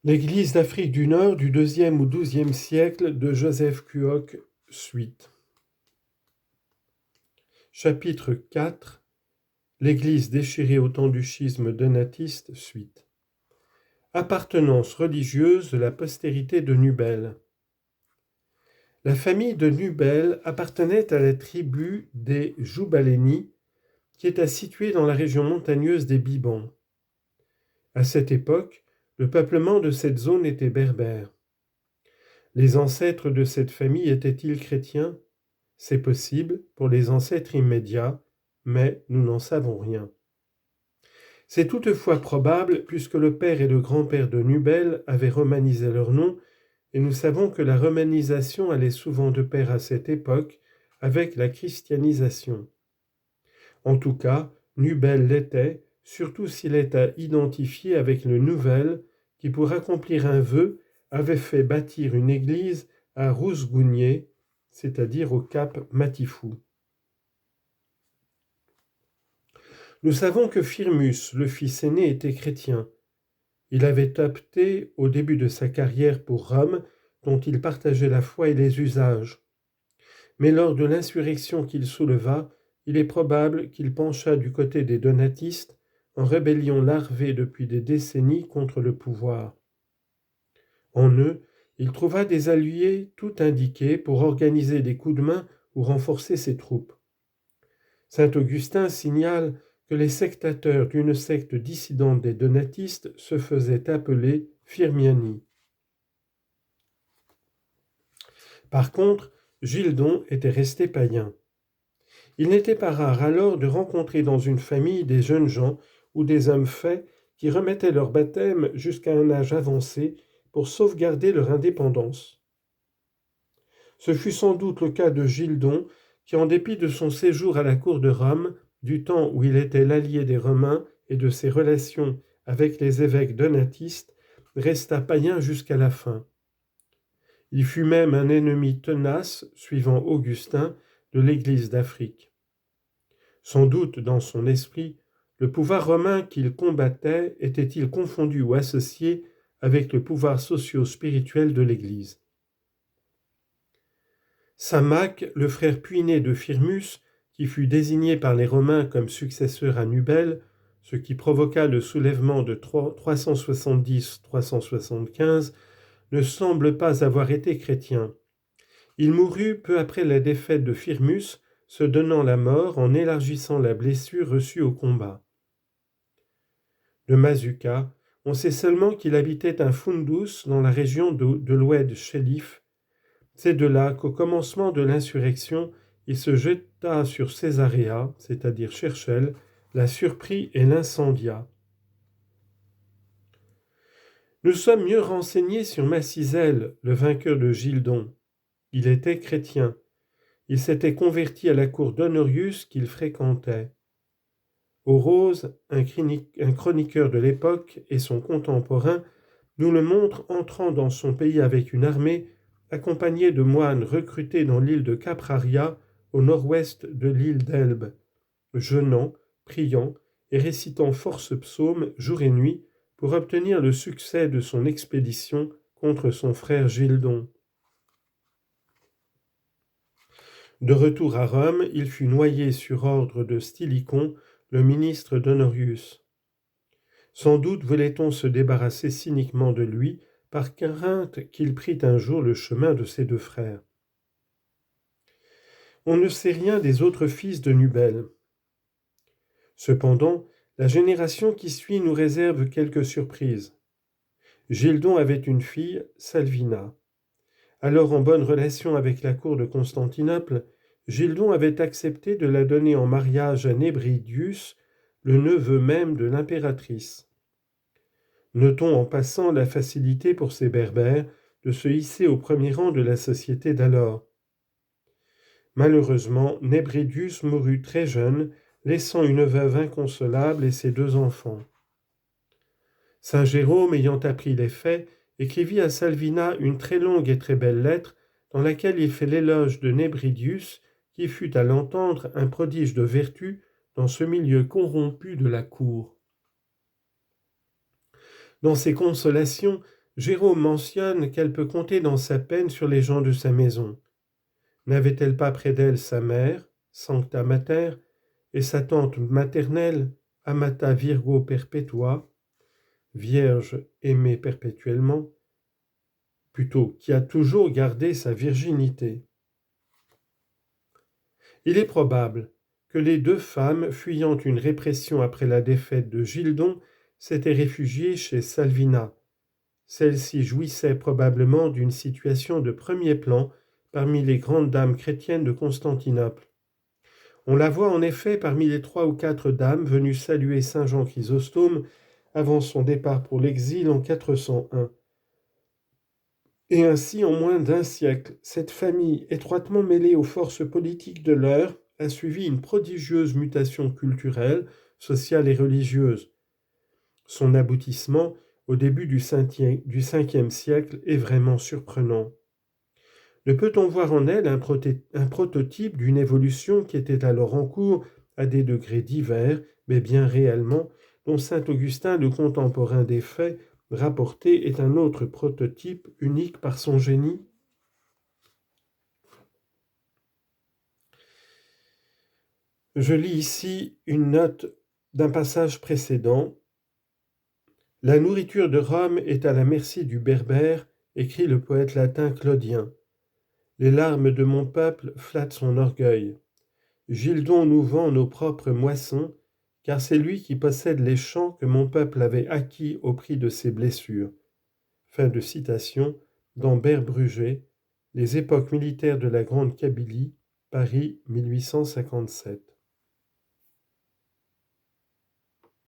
L'Église d'Afrique du Nord du IIe au XIIe siècle de Joseph Kuok, suite. Chapitre 4. L'Église déchirée au temps du schisme donatiste, suite. Appartenance religieuse de la postérité de Nubel. La famille de Nubel appartenait à la tribu des Joubaléni, qui était située dans la région montagneuse des Bibans. À cette époque, le peuplement de cette zone était berbère. Les ancêtres de cette famille étaient-ils chrétiens ? C'est possible pour les ancêtres immédiats, mais nous n'en savons rien. C'est toutefois probable puisque le père et le grand-père de Nubel avaient romanisé leur nom, et nous savons que la romanisation allait souvent de pair à cette époque avec la christianisation. En tout cas, Nubel l'était, surtout s'il est à identifier avec le Nouvel, qui pour accomplir un vœu avait fait bâtir une église à Rousgounier, c'est-à-dire au cap Matifou. Nous savons que Firmus, le fils aîné, était chrétien. Il avait opté au début de sa carrière pour Rome, dont il partageait la foi et les usages. Mais lors de l'insurrection qu'il souleva, il est probable qu'il pencha du côté des donatistes, en rébellion larvée depuis des décennies contre le pouvoir. En eux, il trouva des alliés tout indiqués pour organiser des coups de main ou renforcer ses troupes. Saint Augustin signale que les sectateurs d'une secte dissidente des donatistes se faisaient appeler Firmiani. Par contre, Gildon était resté païen. Il n'était pas rare alors de rencontrer dans une famille des jeunes gens ou des hommes faits qui remettaient leur baptême jusqu'à un âge avancé pour sauvegarder leur indépendance. Ce fut sans doute le cas de Gildon qui, en dépit de son séjour à la cour de Rome, du temps où il était l'allié des Romains et de ses relations avec les évêques donatistes, resta païen jusqu'à la fin. Il fut même un ennemi tenace, suivant Augustin, de l'Église d'Afrique. Sans doute, dans son esprit, le pouvoir romain qu'il combattait était-il confondu ou associé avec le pouvoir socio-spirituel de l'Église. Samac, le frère puiné de Firmus, qui fut désigné par les Romains comme successeur à Nubel, ce qui provoqua le soulèvement de 370-375, ne semble pas avoir été chrétien. Il mourut peu après la défaite de Firmus, se donnant la mort en élargissant la blessure reçue au combat. De Mazuka, on sait seulement qu'il habitait un fundus dans la région de l'Oued Chélife. C'est de là qu'au commencement de l'insurrection, il se jeta sur Césaréa, c'est-à-dire Cherchel, la surprit et l'incendia. Nous sommes mieux renseignés sur Massizel, le vainqueur de Gildon. Il était chrétien. Il s'était converti à la cour d'Honorius qu'il fréquentait. Orose, un chroniqueur de l'époque et son contemporain, nous le montre entrant dans son pays avec une armée, accompagné de moines recrutés dans l'île de Capraria, au nord-ouest de l'île d'Elbe, jeûnant, priant et récitant force psaumes jour et nuit pour obtenir le succès de son expédition contre son frère Gildon. De retour à Rome, il fut noyé sur ordre de Stylicon, le ministre d'Honorius. Sans doute voulait-on se débarrasser cyniquement de lui par crainte qu'il prît un jour le chemin de ses deux frères. On ne sait rien des autres fils de Nubel. Cependant, la génération qui suit nous réserve quelques surprises. Gildon avait une fille, Salvina. Alors en bonne relation avec la cour de Constantinople, Gildon avait accepté de la donner en mariage à Nébridius, le neveu même de l'impératrice. Notons en passant la facilité pour ces Berbères de se hisser au premier rang de la société d'alors. Malheureusement, Nébridius mourut très jeune, laissant une veuve inconsolable et ses deux enfants. Saint Jérôme, ayant appris les faits, écrivit à Salvina une très longue et très belle lettre dans laquelle il fait l'éloge de Nébridius, qui fut à l'entendre un prodige de vertu dans ce milieu corrompu de la cour. Dans ses consolations, Jérôme mentionne qu'elle peut compter dans sa peine sur les gens de sa maison. N'avait-elle pas près d'elle sa mère, Sancta Mater, et sa tante maternelle, Amata Virgo Perpetua, Vierge aimée perpétuellement, plutôt qui a toujours gardé sa virginité? Il est probable que les deux femmes, fuyant une répression après la défaite de Gildon, s'étaient réfugiées chez Salvina. Celle-ci jouissait probablement d'une situation de premier plan parmi les grandes dames chrétiennes de Constantinople. On la voit en effet parmi les 3 ou 4 dames venues saluer saint Jean Chrysostome avant son départ pour l'exil en 401. Et ainsi, en moins d'un siècle, cette famille, étroitement mêlée aux forces politiques de l'heure, a suivi une prodigieuse mutation culturelle, sociale et religieuse. Son aboutissement, au début du 5e siècle, est vraiment surprenant. Ne peut-on voir en elle un prototype d'une évolution qui était alors en cours à des degrés divers, mais bien réellement, dont saint Augustin, le contemporain des faits, rapporté, est un autre prototype unique par son génie? Je lis ici une note d'un passage précédent. « La nourriture de Rome est à la merci du Berbère », écrit le poète latin Claudien. « Les larmes de mon peuple flattent son orgueil. Gildon nous vend nos propres moissons, car c'est lui qui possède les champs que mon peuple avait acquis au prix de ses blessures. » Fin de citation d'Ambert Brugé, Les époques militaires de la Grande Kabylie, Paris 1857.